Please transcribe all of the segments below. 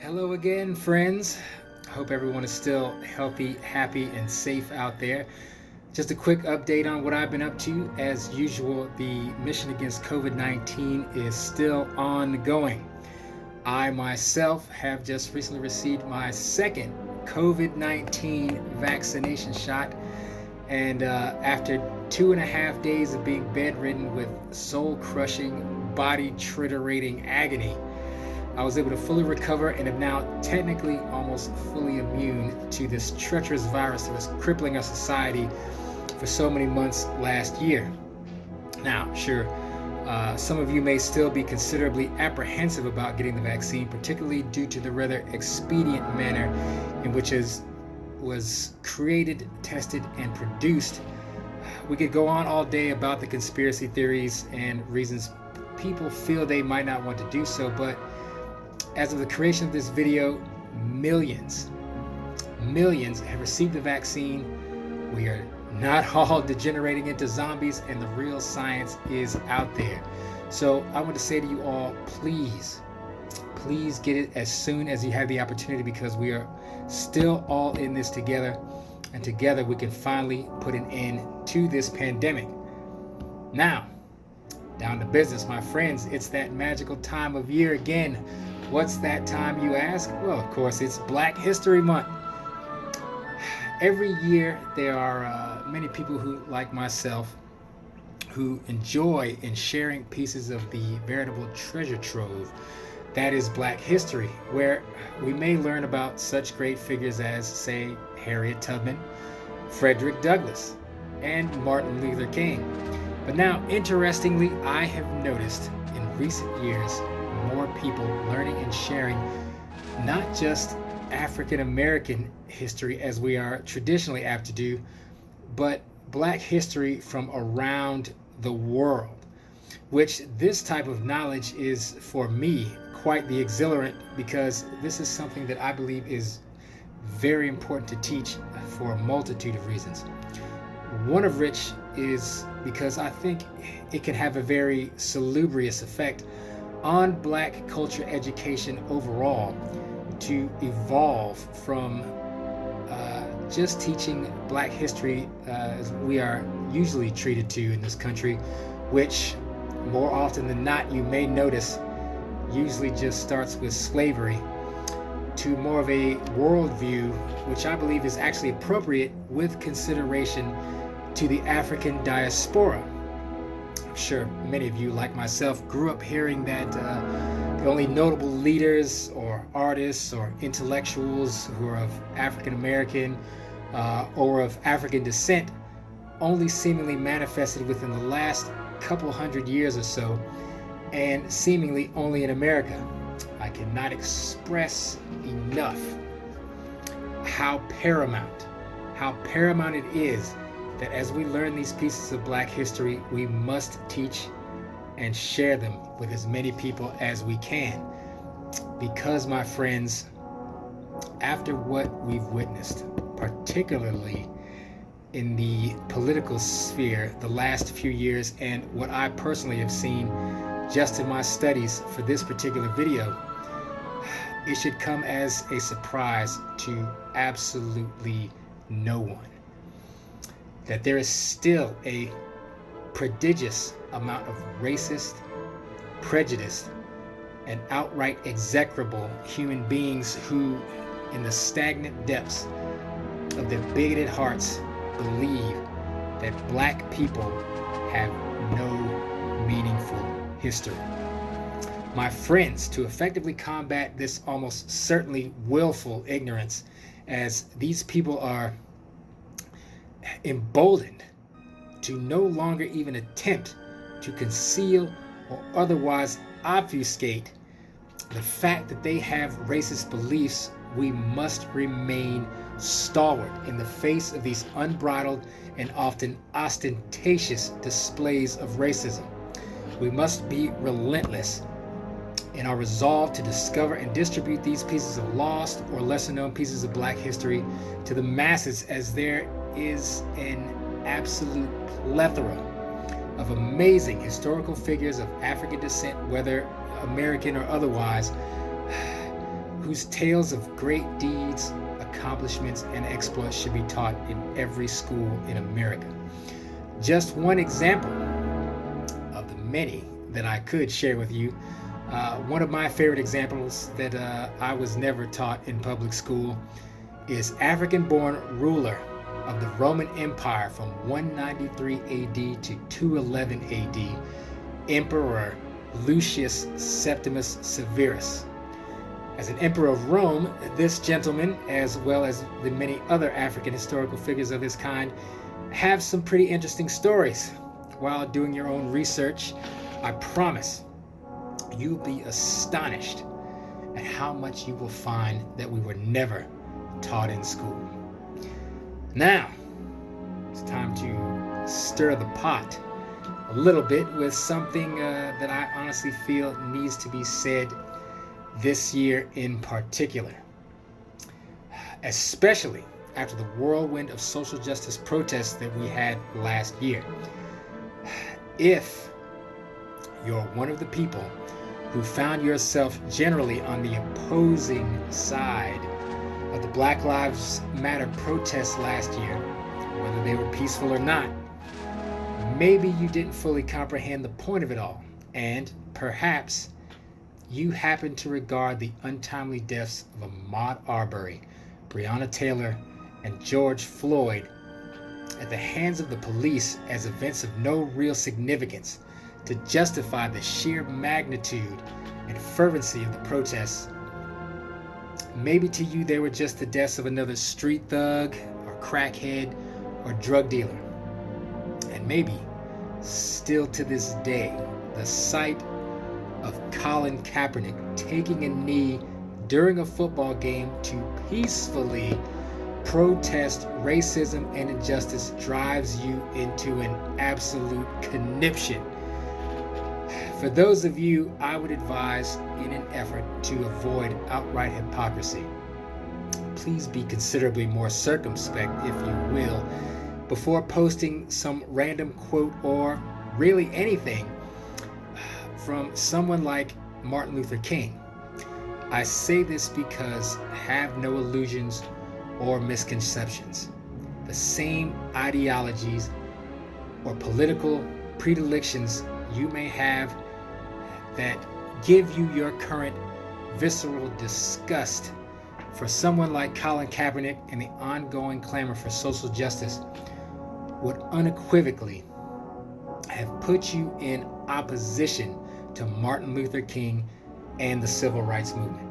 Hello again, friends. Hope everyone is still healthy, happy, and safe out there. Just a quick update on what I've been up to. As usual, the mission against COVID 19 is still ongoing. I myself have just recently received my second COVID 19 vaccination shot. And after 2.5 days of being bedridden with soul crushing, body triturating agony, I was able to fully recover and am now technically almost fully immune to this treacherous virus that was crippling our society for so many months last year. Now, sure, some of you may still be considerably apprehensive about getting the vaccine, particularly due to the rather expedient manner in which it was created, tested, and produced. We could go on all day about the conspiracy theories and reasons people feel they might not want to do so, but as of the creation of this video, millions have received the vaccine. We are not all degenerating into zombies, and the real science is out there. So I want to say to you all, please get it as soon as you have the opportunity, because we are still all in this together, and together we can finally put an end to this pandemic. Now, down to business, my friends. It's that magical time of year again. What's that time, you ask? Well, of course, it's Black History Month. Every year, there are many people who, like myself, who enjoy in sharing pieces of the veritable treasure trove that is Black history, where we may learn about such great figures as, say, Harriet Tubman, Frederick Douglass, and Martin Luther King. But now, interestingly, I have noticed in recent years more people learning and sharing not just African American history as we are traditionally apt to do, but Black history from around the world, which this type of knowledge is, for me, quite the exhilarant, because this is something that I believe is very important to teach for a multitude of reasons. One of which is because I think it can have a very salubrious effect on Black culture education overall, to evolve from just teaching Black history as we are usually treated to in this country, which more often than not, you may notice, usually just starts with slavery, to more of a worldview, which I believe is actually appropriate with consideration to the African diaspora. I'm sure many of you, like myself, grew up hearing that the only notable leaders or artists or intellectuals who are of African American or of African descent only seemingly manifested within the last couple hundred years or so, and seemingly only in America. I cannot express enough how paramount it is that as we learn these pieces of Black history, we must teach and share them with as many people as we can. Because, my friends, after what we've witnessed, particularly in the political sphere the last few years, and what I personally have seen just in my studies for this particular video, it should come as a surprise to absolutely no one that there is still a prodigious amount of racist, prejudiced, and outright execrable human beings who, in the stagnant depths of their bigoted hearts, believe that Black people have no meaningful history. My friends, to effectively combat this almost certainly willful ignorance, as these people are emboldened to no longer even attempt to conceal or otherwise obfuscate the fact that they have racist beliefs, we must remain stalwart in the face of these unbridled and often ostentatious displays of racism. We must be relentless in our resolve to discover and distribute these pieces of lost or lesser known pieces of Black history to the masses, as there is an absolute plethora of amazing historical figures of African descent, whether American or otherwise, whose tales of great deeds, accomplishments, and exploits should be taught in every school in America. Just one example of the many that I could share with you. One of my favorite examples that I was never taught in public school is African-born ruler of the Roman Empire from 193 AD to 211 AD, Emperor Lucius Septimus Severus. As an emperor of Rome, this gentleman, as well as the many other African historical figures of his kind, have some pretty interesting stories. While doing your own research, I promise you'll be astonished at how much you will find that we were never taught in school. Now, it's time to stir the pot a little bit with something that I honestly feel needs to be said this year in particular, especially after the whirlwind of social justice protests that we had last year. If you're one of the people who found yourself generally on the opposing side of the Black Lives Matter protests last year, whether they were peaceful or not, maybe you didn't fully comprehend the point of it all, and perhaps you happen to regard the untimely deaths of Ahmaud Arbery, Breonna Taylor, and George Floyd at the hands of the police as events of no real significance to justify the sheer magnitude and fervency of the protests. Maybe to you they were just the deaths of another street thug or crackhead or drug dealer. And maybe still to this day, the sight of Colin Kaepernick taking a knee during a football game to peacefully protest racism and injustice drives you into an absolute conniption. For those of you, I would advise, in an effort to avoid outright hypocrisy, please be considerably more circumspect, if you will, before posting some random quote or really anything from someone like Martin Luther King. I say this because have no illusions or misconceptions. The same ideologies or political predilections you may have that give you your current visceral disgust for someone like Colin Kaepernick and the ongoing clamor for social justice would unequivocally have put you in opposition to Martin Luther King and the civil rights movement.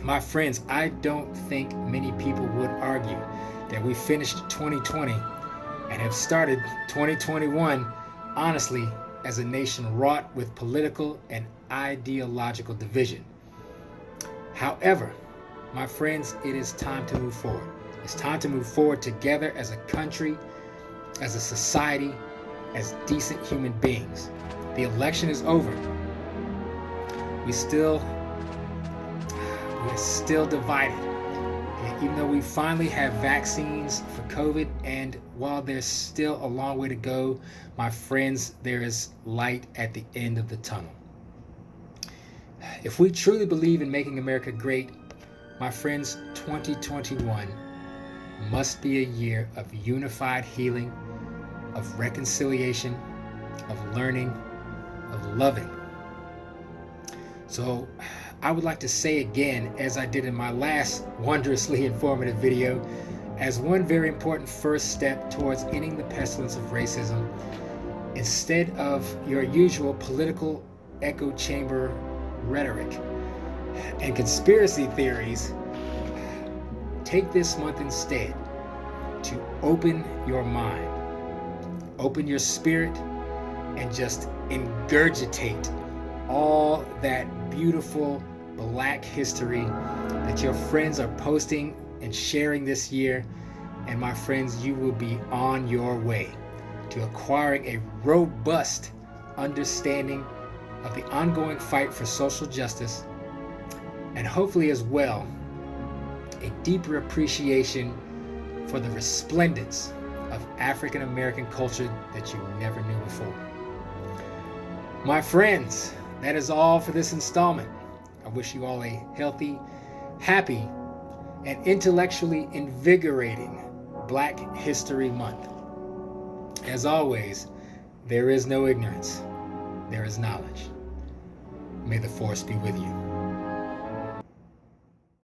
My friends, I don't think many people would argue that we finished 2020 and have started 2021 honestly as a nation wrought with political and ideological division. However, my friends, it is time to move forward. It's time to move forward together as a country, as a society, as decent human beings. The election is over. We're still divided. Even though we finally have vaccines for COVID, and while there's still a long way to go, my friends, there is light at the end of the tunnel. If we truly believe in making America great, my friends, 2021 must be a year of unified healing, of reconciliation, of learning, of loving. So I would like to say again, as I did in my last wondrously informative video, as one very important first step towards ending the pestilence of racism, instead of your usual political echo chamber rhetoric and conspiracy theories, take this month instead to open your mind, open your spirit, and just ingurgitate all that beautiful Black history that your friends are posting and sharing this year. And my friends, you will be on your way to acquiring a robust understanding of the ongoing fight for social justice, and hopefully as well a deeper appreciation for the resplendence of African American culture that you never knew before. My friends, that is all for this installment. I wish you all a healthy, happy and intellectually invigorating Black History Month. As always, there is no ignorance, there is knowledge. May the Force be with you.